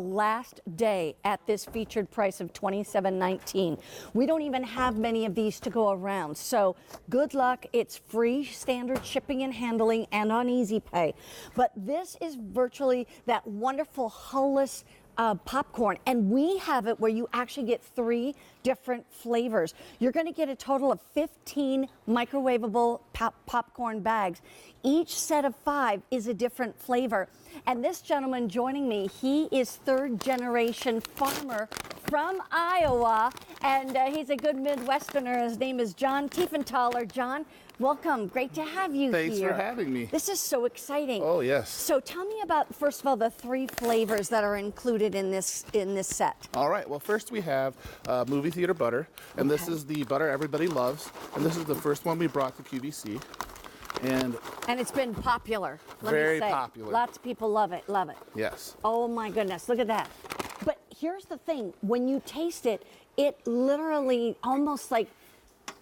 Last day at this featured price of $27.19. We don't even have many of these to go around, so good luck. It's free standard shipping and handling and on Easy Pay. But this is virtually that wonderful Hulless popcorn, and we have it where you actually get 3 different flavors. You're going to get a total of 15 microwavable popcorn bags. Each set of 5 is a different flavor. And this gentleman joining me, he is 3rd generation farmer from Iowa, and he's a good Midwesterner. His name is John Tiefenthaler. John, welcome. Great to have you here. Thanks for having me. This is so exciting. Oh, yes. So tell me about, first of all, the 3 flavors that are included in this set. All right. Well, first we have movie theater butter, and this is the butter everybody loves, and this is the first one we brought to QVC. And it's been popular. Very let me say. popular. Lots of people love it. Love it. Yes. Oh my goodness, look at that. But here's the thing, when you taste it, it literally almost like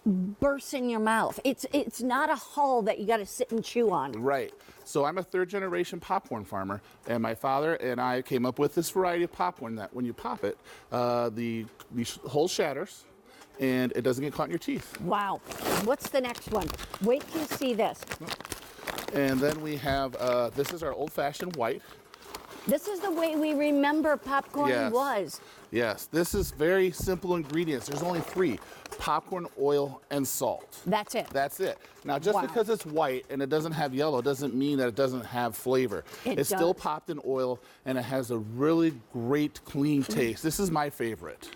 bursts in your mouth. It's not a hull that you got to sit and chew on. Right. So I'm a 3rd generation popcorn farmer, and my father and I came up with this variety of popcorn that when you pop it, the hull shatters and it doesn't get caught in your teeth. Wow. What's the next one? Wait till you see this. And then we have, this is our old-fashioned white. This is the way we remember popcorn was. Yes, this is very simple ingredients. There's only 3, popcorn, oil, and salt. That's it. That's it. Now, just because it's white and it doesn't have yellow doesn't mean that it doesn't have flavor. It's still popped in oil, and it has a really great, clean taste. This is my favorite.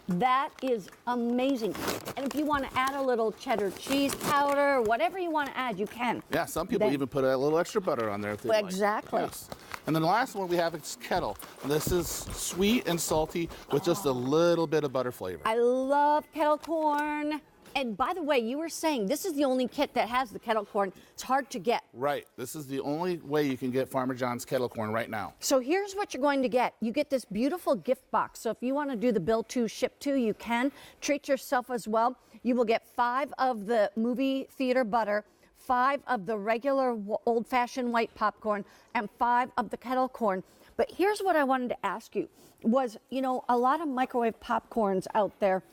That is amazing. And if you want to add a little cheddar cheese powder, or whatever you want to add, you can. Yeah, some people even put a little extra butter on there if they like. Exactly. Yes. And then the last one we have is kettle. And this is sweet and salty with just a little bit of butter flavor. I love kettle corn. And by the way, you were saying this is the only kit that has the kettle corn. It's hard to get. Right. This is the only way you can get Farmer John's kettle corn right now. So here's what you're going to get. You get this beautiful gift box. So if you want to do the bill to, ship to, you can. Treat yourself as well. You will get 5 of the movie theater butter, 5 of the regular old-fashioned white popcorn, and 5 of the kettle corn. But here's what I wanted to ask you was, you know, a lot of microwave popcorns out there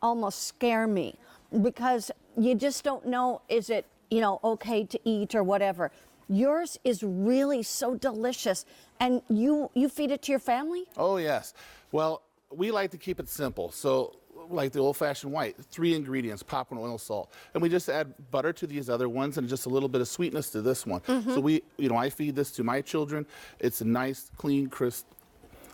almost scare me because you just don't know, is it, you know, okay to eat or whatever. Yours is really so delicious, and you feed it to your family? Oh, yes. Well, we like to keep it simple. So like the old-fashioned white, 3 ingredients, popcorn, oil, salt. And we just add butter to these other ones and just a little bit of sweetness to this one. So I feed this to my children. It's a nice, clean, crisp,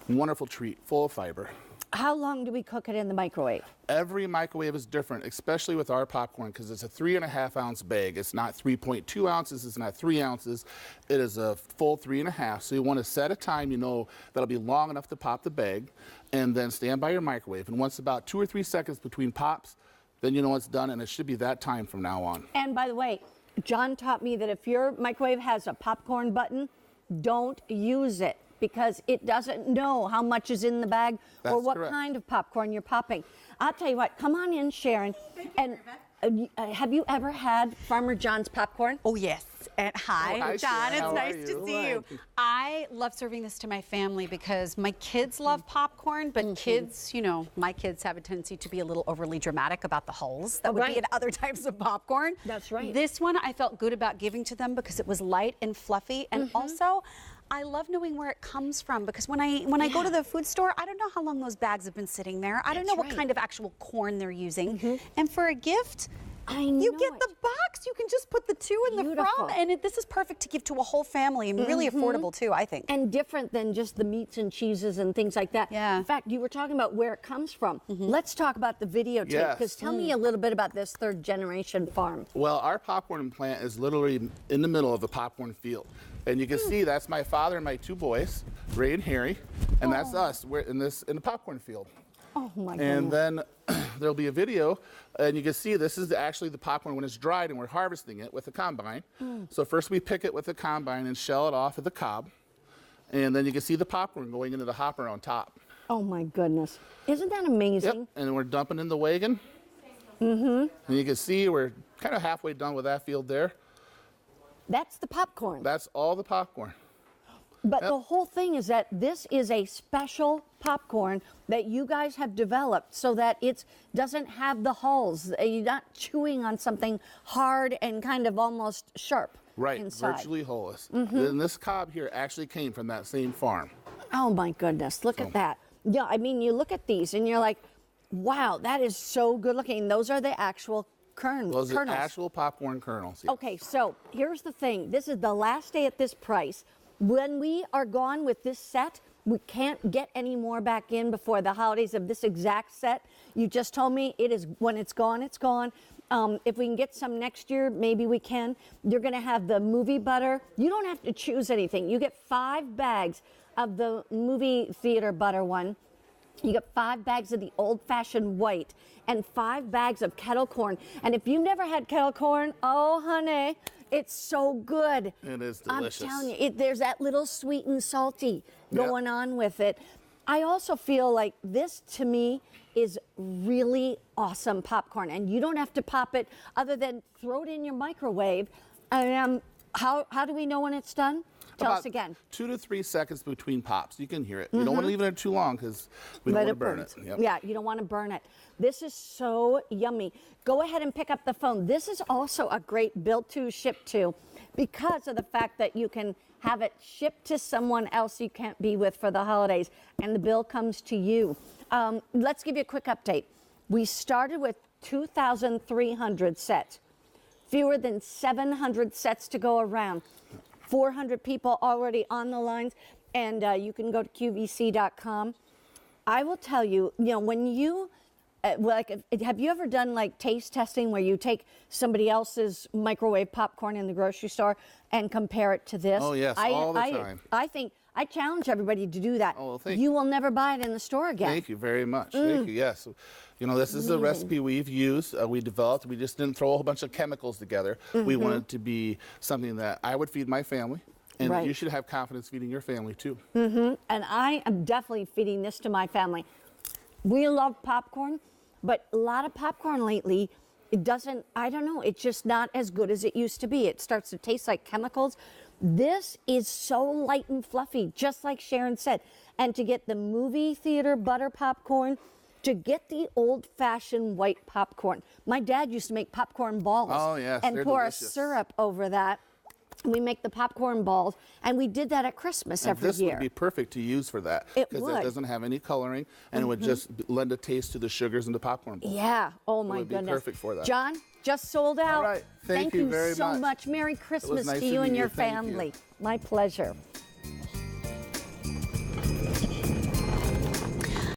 wonderful treat, full of fiber. How long do we cook it in the microwave? Every microwave is different, especially with our popcorn, because it's a 3.5 ounce bag. It's not 3.2 ounces, it's not 3 ounces. It is a full 3.5. So you want to set a time you know that'll be long enough to pop the bag, and then stand by your microwave. And once about 2 or 3 seconds between pops, then you know it's done, and it should be that time from now on. And by the way, John taught me that if your microwave has a popcorn button, don't use it, because it doesn't know how much is in the bag or what kind of popcorn you're popping. I'll tell you what, come on in, Sharon. And have you ever had Farmer John's popcorn? Oh, yes. And hi, John. It's nice to see you. Right. I love serving this to my family because my kids love popcorn, but kids, you know, my kids have a tendency to be a little overly dramatic about the hulls that would be in other types of popcorn. That's right. This one I felt good about giving to them because it was light and fluffy, and also I love knowing where it comes from, because when I go to the food store, I don't know how long those bags have been sitting there. I don't know what kind of actual corn they're using. And for a gift, you get the box. You can just put the 2 in the front, and this is perfect to give to a whole family, and really affordable too, I think. And different than just the meats and cheeses and things like that. Yeah. In fact, you were talking about where it comes from. Let's talk about the videotape, because tell me a little bit about this 3rd generation farm. Well, our popcorn plant is literally in the middle of a popcorn field. And you can see that's my father and my 2 boys, Ray and Harry, and that's us. We're in the popcorn field. Oh my goodness. And then there'll be a video, and you can see this is actually the popcorn when it's dried, and we're harvesting it with a combine. So first we pick it with a combine and shell it off at the cob, and then you can see the popcorn going into the hopper on top. Oh my goodness. Isn't that amazing? Yep, and we're dumping in the wagon. And you can see we're kind of halfway done with that field there. That's the popcorn. That's all the popcorn. But the whole thing is that this is a special popcorn that you guys have developed so that it doesn't have the hulls. You're not chewing on something hard and kind of almost sharp Right, inside. virtually Hulless. And this cob here actually came from that same farm. Oh my goodness, look at that. Yeah, I mean, you look at these and you're like, wow, that is so good looking. Those are the actual kernels. Those are actual popcorn kernels. Yes. Okay, so here's the thing. This is the last day at this price. When we are gone with this set, we can't get any more back in before the holidays of this exact set. You just told me it is, when it's gone, it's gone. If we can get some next year, maybe we can. You're gonna have the movie butter. You don't have to choose anything. You get 5 bags of the movie theater butter one. You get 5 bags of the old-fashioned white and 5 bags of kettle corn. And if you've never had kettle corn, oh honey, it's so good. It is delicious. I'm telling you, there's that little sweet and salty going on with it. I also feel like this, to me, is really awesome popcorn. And you don't have to pop it other than throw it in your microwave. How do we know when it's done? Tell us again. 2 to 3 seconds between pops. You can hear it. You don't want to leave it in too long because we don't want to burn it. Yep. Yeah, you don't want to burn it. This is so yummy. Go ahead and pick up the phone. This is also a great build to, ship to, because of the fact that you can have it shipped to someone else you can't be with for the holidays, and the bill comes to you. Let's give you a quick update. We started with 2,300 sets, fewer than 700 sets to go around. 400 people already on the lines, and you can go to QVC.com. I will tell you, when you, have you ever done like taste testing where you take somebody else's microwave popcorn in the grocery store and compare it to this? Oh, yes, all the time. I challenge everybody to do that. Oh, well, thank you will never buy it in the store again. Thank you very much. Thank you. Yes. This is a recipe we've used, we developed. We just didn't throw a whole bunch of chemicals together. We wanted it to be something that I would feed my family, and you should have confidence feeding your family too. And I am definitely feeding this to my family. We love popcorn, but a lot of popcorn lately, it doesn't, I don't know, it's just not as good as it used to be. It starts to taste like chemicals. This is so light and fluffy, just like Sharon said. And to get the movie theater butter popcorn, to get the old-fashioned white popcorn. My dad used to make popcorn balls. Oh, yes, and they're pour delicious. a syrup over that. We make the popcorn balls, and we did that at Christmas every this year. Would be perfect to use for that It because would. it doesn't have any coloring, and it would just lend a taste to the sugars in the popcorn bowl. Yeah. Oh my It would be goodness. perfect for that. John, just sold out. All right. Thank you very so much. much. Merry Christmas nice to to you and meet your you. Thank you. family. My pleasure.